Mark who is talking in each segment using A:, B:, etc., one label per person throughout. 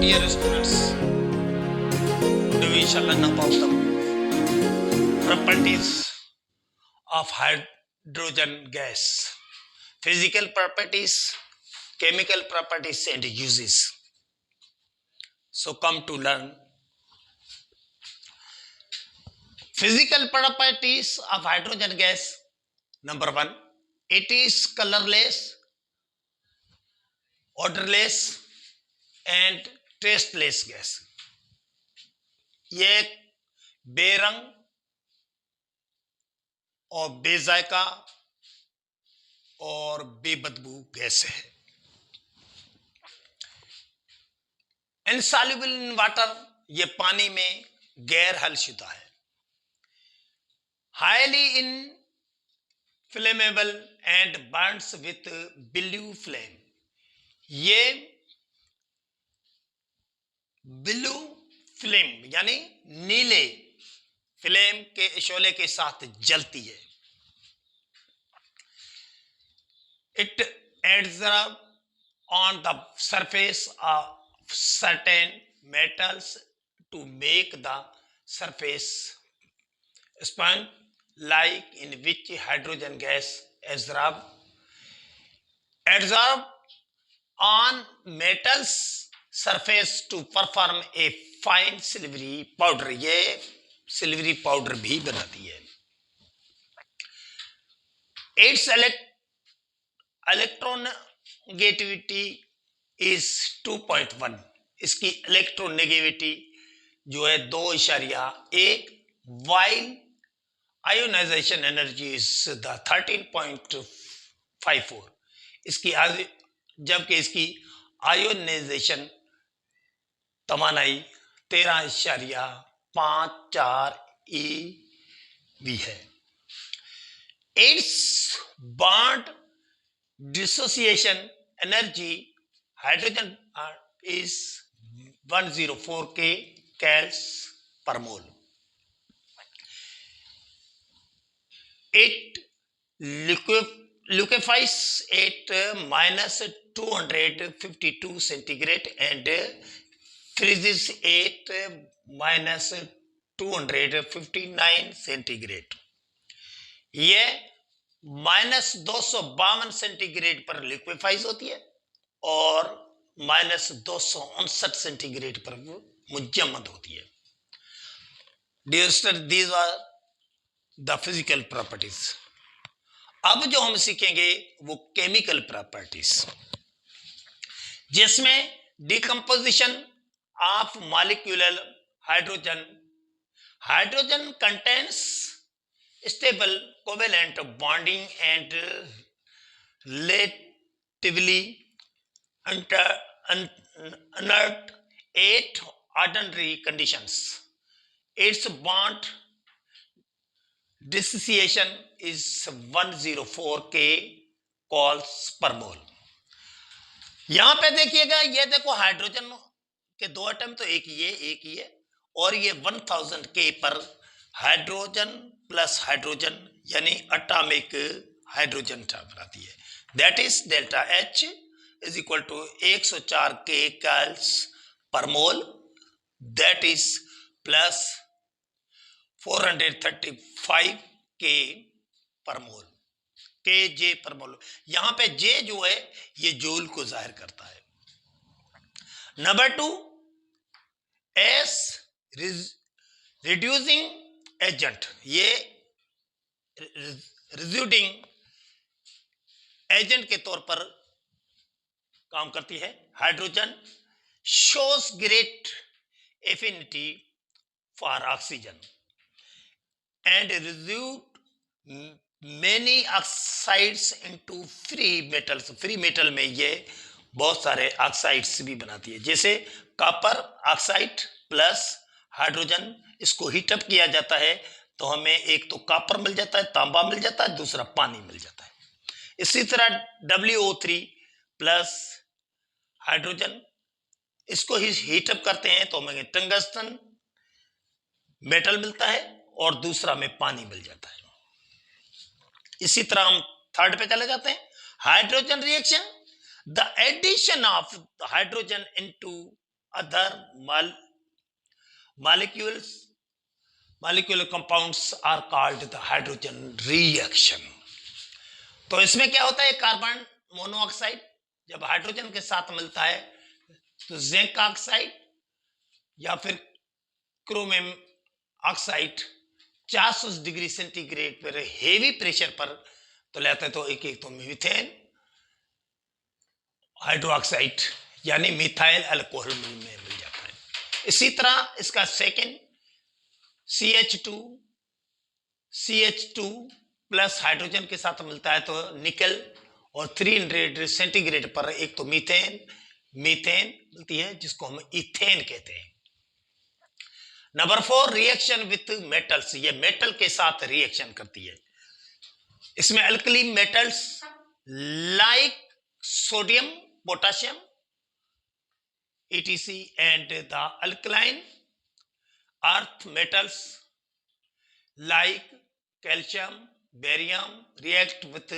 A: dear students, we shall learn about the properties of hydrogen gas, physical properties, chemical properties and uses. So come to learn physical properties of hydrogen gas. Number 1, it is colorless, odorless and tasteless gas. ये बेरंग और बेजायका और बेबदबू gas है. Insoluble in water, ये पानी में गैर हलशुदा है. Highly inflammable and Burns with blue flame, ये ब्लू फ्लेम यानी नीले फ्लेम के शोले के साथ जलती है. It absorb on the surface of certain metals to make the surface sponge, like in which hydrogen gas absorb on metals surface to perform a fine silvery powder. ये silvery powder भी बनाती है. Its electronegativity is 2.1. इसकी electronegativity जो है 2.1, while ionization energy is the 13.54. इसकी जबकि इसकी आयोनाइजेशन तवानाई 13.54 eV है. Its bond dissociation energy hydrogen is 104 kcals per mole. It liquefies at minus 252 centigrade and freezes at minus 259 centigrade. ये minus 252 सेंटीग्रेड पर liquefies होती है और minus 259 सेंटीग्रेड पर मुजम्मद होती है. Dear students, these are the physical properties. अब जो हम सीखेंगे वो केमिकल प्रॉपर्टीज, जिसमें decomposition of molecular hydrogen. Hydrogen contains stable covalent bonding and relatively inert at ordinary conditions. Its bond dissociation is 104 kcals per mole. यहां पे देखिएगा, ये देखो हाइड्रोजन के दो एटम तो एक ही है और ये 1000 K पर हाइड्रोजन प्लस हाइड्रोजन यानी एटॉमिक हाइड्रोजन बनाती है. That is delta H is equal to 104 kcals per mole. That is plus 435 K पर मोल, Kj पर मोल. यहां पे J जो है ये जूल को जाहिर करता है. नंबर 2, S रिड्यूसिंग एजेंट, ये रिड्यूसिंग एजेंट के तौर पर काम करती है. Hydrogen shows great affinity for oxygen and reduce many oxides into free metals. Free metal में ये बहुत सारे ऑक्साइड्स भी बनाती है, जैसे कॉपर ऑक्साइड प्लस हाइड्रोजन. इसको हीटअप किया जाता है तो हमें एक तो कॉपर मिल जाता है, तांबा मिल जाता है, दूसरा पानी मिल जाता है. इसी तरह WO3 प्लस हाइड्रोजन, इसको ही हीटअप करते हैं तो हमें टंगस्टन मेटल मिलता है और दूसरा में पानी मिल जाता है. इसी तरह हम थर्ड पे चले जाते हैं. Hydrogen reaction, the addition of hydrogen into other molecular compounds are called the hydrogen reaction. तो इसमें क्या होता है, कार्बन मोनोऑक्साइड जब हाइड्रोजन के साथ मिलता है तो जिंक ऑक्साइड या फिर क्रोमियम ऑक्साइड 400 डिग्री सेंटीग्रेड पर हेवी प्रेशर पर तो लेते हैं, तो एक तो मीथेन हाइड्रोक्साइड यानी मिथाइल अल्कोहल में मिल जाता है। इसी तरह इसका सेकंड CH2 प्लस हाइड्रोजन के साथ मिलता है तो निकल, और 300 सेंटीग्रेड पर एक तो मीथेन मिलती है जिसको हम इथेन कहते हैं। नंबर 4 रिएक्शन विथ मेटल्स, ये मेटल के साथ रिएक्शन करती है। इसमें alkali metals like sodium potassium etc and the alkaline earth metals like calcium barium react with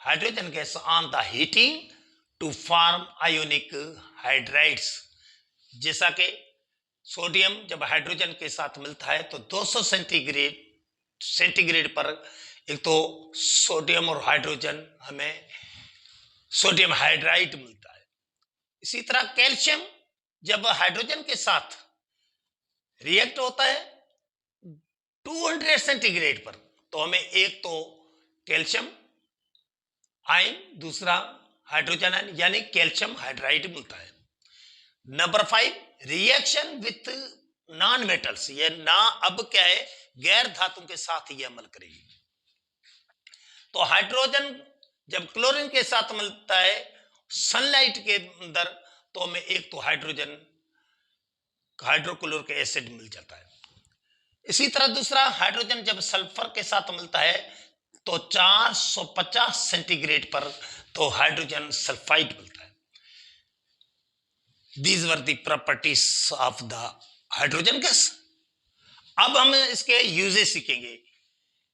A: hydrogen gas on the heating to form ionic hydrides। जैसा कि sodium जब hydrogen के साथ मिलता है तो 200 सेंटीग्रेड पर एक तो सोडियम और हाइड्रोजन हमें सोडियम हाइड्राइड मिलता है। इसी तरह कैल्शियम जब हाइड्रोजन के साथ रिएक्ट होता है 200 सेंटीग्रेड पर तो हमें एक तो कैल्शियम आयन दूसरा हाइड्रोजन आयन यानी कैल्शियम हाइड्राइड मिलता है। Number 5 reaction with non metals, ये ना अब क्या है गैर धातु के साथ ये अमल करेगी। तो हाइड्रोजन जब क्लोरीन के साथ मिलता है सनलाइट के अंदर तो हमें एक तो हाइड्रोक्लोरिक एसिड मिल जाता है। इसी तरह दूसरा हाइड्रोजन जब सल्फर के साथ मिलता है तो 450 सेंटीग्रेड पर तो हाइड्रोजन सल्फाइड मिलता है। These were the properties of the hydrogen gas. अब हम इसके यूजेस सीखेंगे।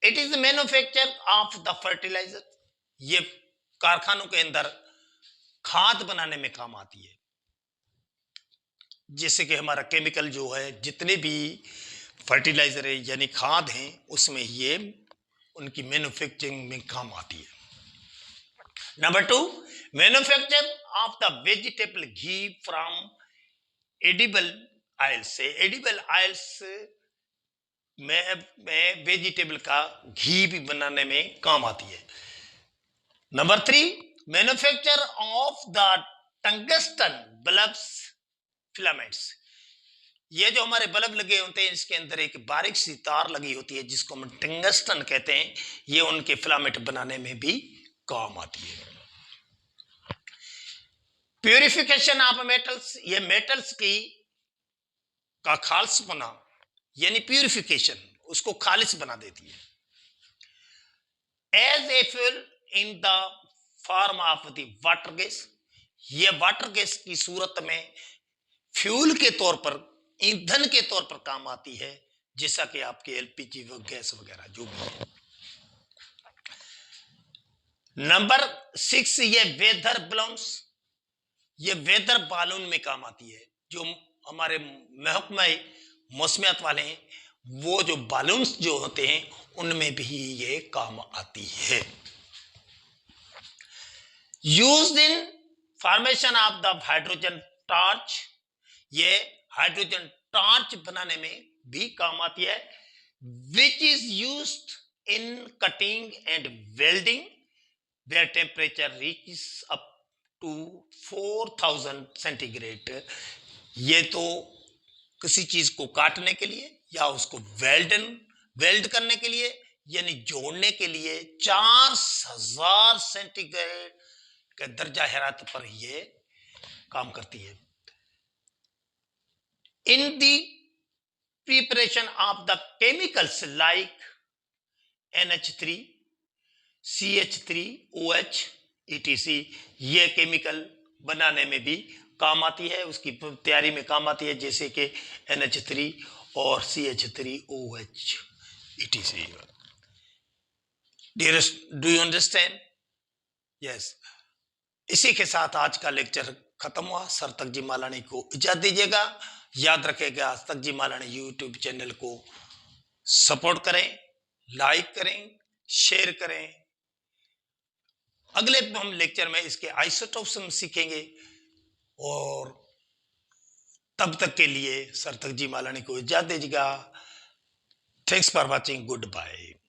A: It is manufacture of the fertiliser, ये कारखानों के अंदर खाद बनाने में काम आती है। जैसे कि हमारा केमिकल जो है जितने भी फर्टिलाइजर है यानी खाद हैं उसमें ये उनकी मैन्युफैक्चरिंग में काम आती है। Number 2 manufacture of the vegetable ghee from edible oil से, एडिबल ऑयल्स में वेजिटेबल का घी भी बनाने में काम आती है। Number 3 manufacture of the tungsten bulbs filaments, ये जो हमारे बल्ब लगे होते हैं इसके अंदर एक बारीक सी तार लगी होती है जिसको हम टंगस्टन कहते हैं, ये उनके फिलामेंट बनाने में भी काम आती है। प्यूरिफिकेशन ऑफ मेटल्स, ये मेटल्स की का खालिस बना यानी प्यूरिफिकेशन उसको खालिस बना देती है। As a fuel in the form of the water gas, ये वाटर गैस की सूरत में फ्यूल के तौर पर ईंधन के तौर पर काम आती है, जैसा कि आपके एलपीजी गैस वगैरह जो भी है। नंबर 6 ये वेदर बलून्स, ये वेदर बालून में काम आती है। जो हमारे महकमा मौसमियात वाले हैं वो जो बालून्स जो होते हैं उनमें भी ये काम आती है। Used in formation of the hydrogen torch, ये हाइड्रोजन टॉर्च बनाने में भी काम आती है। Which is used in cutting and welding where temperature reaches up to 4000 centigrade, ये तो किसी चीज को काटने के लिए या उसको वेल्ड करने के लिए यानी जोड़ने के लिए 4000 सेंटीग्रेड के दर्जा हरारत पर ये काम करती है। In the preparation of the chemicals like NH3, CH3OH etc, ये केमिकल बनाने में भी काम आती है, उसकी तैयारी में काम आती है, जैसे कि NH3 और CH3OH etc। Do you understand? Yes। इसी के साथ आज का लेक्चर खत्म हुआ। सार्थक जी मालानी को इजाजत दीजिएगा। याद रखेगा, सार्थक जी मालानी यूट्यूब चैनल को सपोर्ट करें, लाइक करें, शेयर करें। अगले हम लेक्चर में इसके आइसोटोप्स हम सीखेंगे। और तब तक के लिए सार्थक जी मालानी को इजाजत दीजिएगा। Thanks for watching. Good bye.